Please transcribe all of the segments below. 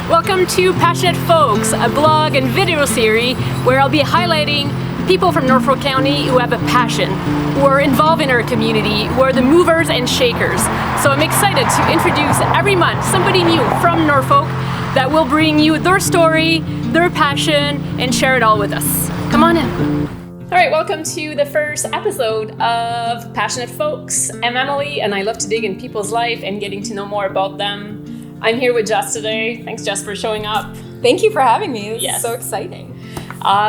Welcome to Passionate Folks, a blog and video series where I'll be highlighting people from Norfolk County who have a passion, who are involved in our community, who are the movers and shakers. So I'm excited to introduce every month somebody new from Norfolk that will bring you their story, their passion, and share it all with us. Come on in. All right, welcome to the first episode of Passionate Folks. I'm Emily, and I love to dig in people's life and getting to know more about them. I'm here with Jess today. Thanks, Jess, for showing up. Thank you for having me. This Yes. is so exciting.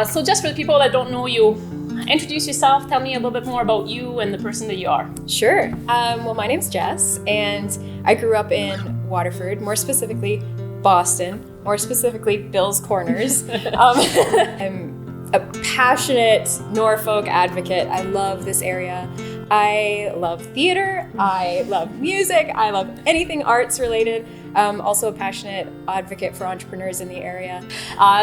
So just for the people that don't know you, introduce yourself, tell me a little bit more about you and the person that you are. Sure. Well, my name's Jess, and I grew up in Waterford, more specifically Boston, more specifically Bill's Corners. I'm a passionate Norfolk advocate. I love this area. I love theater. I love music. I love anything arts related. Also a passionate advocate for entrepreneurs in the area.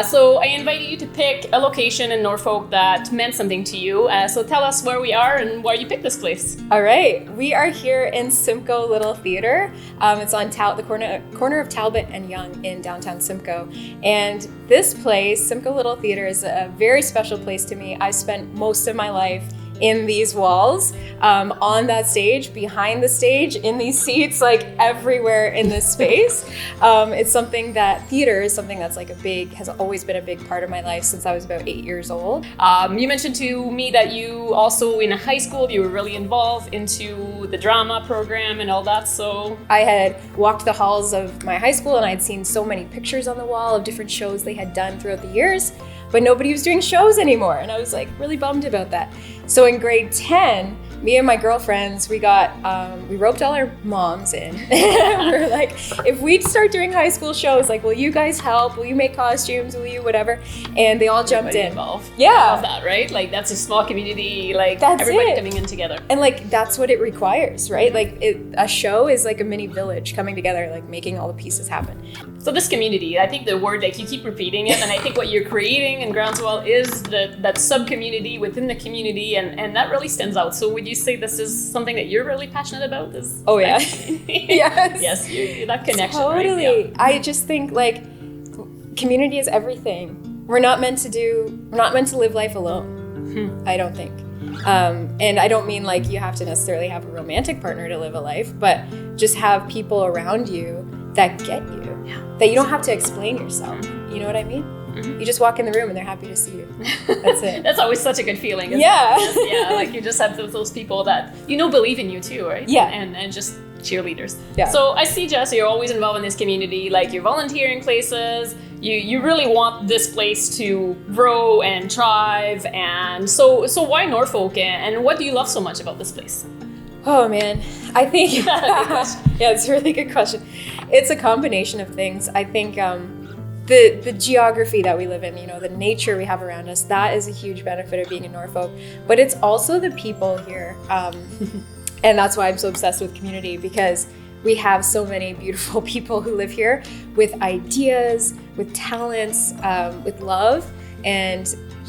So I invited you to pick a location in Norfolk that meant something to you. So tell us where we are and why you picked this place. All right, we are here in Simcoe Little Theater. It's on the corner of Talbot and Yonge in downtown Simcoe. And this place, Simcoe Little Theater, is a very special place to me. I spent most of my life in these walls, on that stage, behind the stage, in these seats, like everywhere in this space. It's something that theater is something that's like has always been a big part of my life since I was about 8 years old. You mentioned to me that you also in high school, you were really involved into the drama program and all that, so. I had walked the halls of my high school and I had seen so many pictures on the wall of different shows they had done throughout the years, but nobody was doing shows anymore. And I was like really bummed about that. So in grade 10, me and my girlfriends, we roped all our moms in. We're like, if we start doing high school shows, like, will you guys help? Will you make costumes? Will you whatever? And they all jumped in. Involved. Yeah. I love that, right? Like that's a small community, like That's everybody it. coming in together. And like, that's what it requires, right? Like a show is like a mini village coming together, like making all the pieces happen. So this community, I think the word, like you keep repeating it, and I think what you're creating in Groundswell is that sub-community within the community, and that really stands out. So would you say this is something that you're really passionate about? Oh yeah. Yes. Yes, that connection, Totally. right? Yeah. I just think like community is everything. We're not meant to live life alone. I don't think. And I don't mean like you have to necessarily have a romantic partner to live a life, but just have people around you that get you, that you don't have to explain yourself. You know what I mean? You just walk in the room and they're happy to see you. That's it. That's always such a good feeling. Isn't Yeah. it? Yeah, like you just have those people that believe in you too, right? Yeah. And just cheerleaders. Yeah. So I see, Jess, you're always involved in this community, like you're volunteering places, you really want this place to grow and thrive, and so why Norfolk, and what do you love so much about this place? Oh man, I think, yeah, it's a really good question. It's a combination of things. I think the geography that we live in, the nature we have around us, that is a huge benefit of being in Norfolk, but it's also the people here. And that's why I'm so obsessed with community, because we have so many beautiful people who live here with ideas, with talents, with love and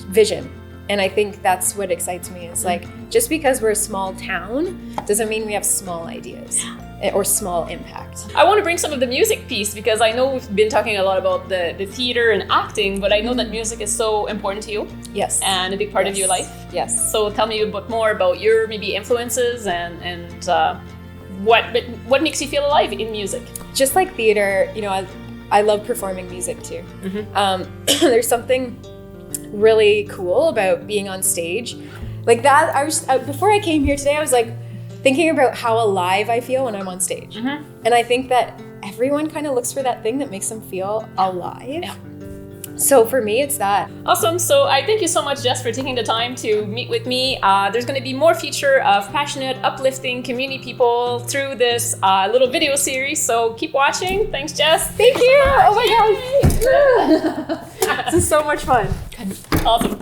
vision. And I think that's what excites me. It's like, just because we're a small town doesn't mean we have small ideas or small impact. I want to bring some of the music piece, because I know we've been talking a lot about the theater and acting, but I know that music is so important to you. Yes. And a big part of your life. Yes. So tell me a bit more about your maybe influences and what makes you feel alive in music. Just like theater, I love performing music too. There's something really cool about being on stage like that. Before I came here today, I was like thinking about how alive I feel when I'm on stage. And I think that everyone kind of looks for that thing that makes them feel alive. Yeah. So for me, it's that. Awesome. So I thank you so much, Jess, for taking the time to meet with me. There's going to be more feature of passionate, uplifting community people through this little video series. So keep watching. Thanks, Jess. Thank you. Oh my gosh. This is so much fun. Awesome.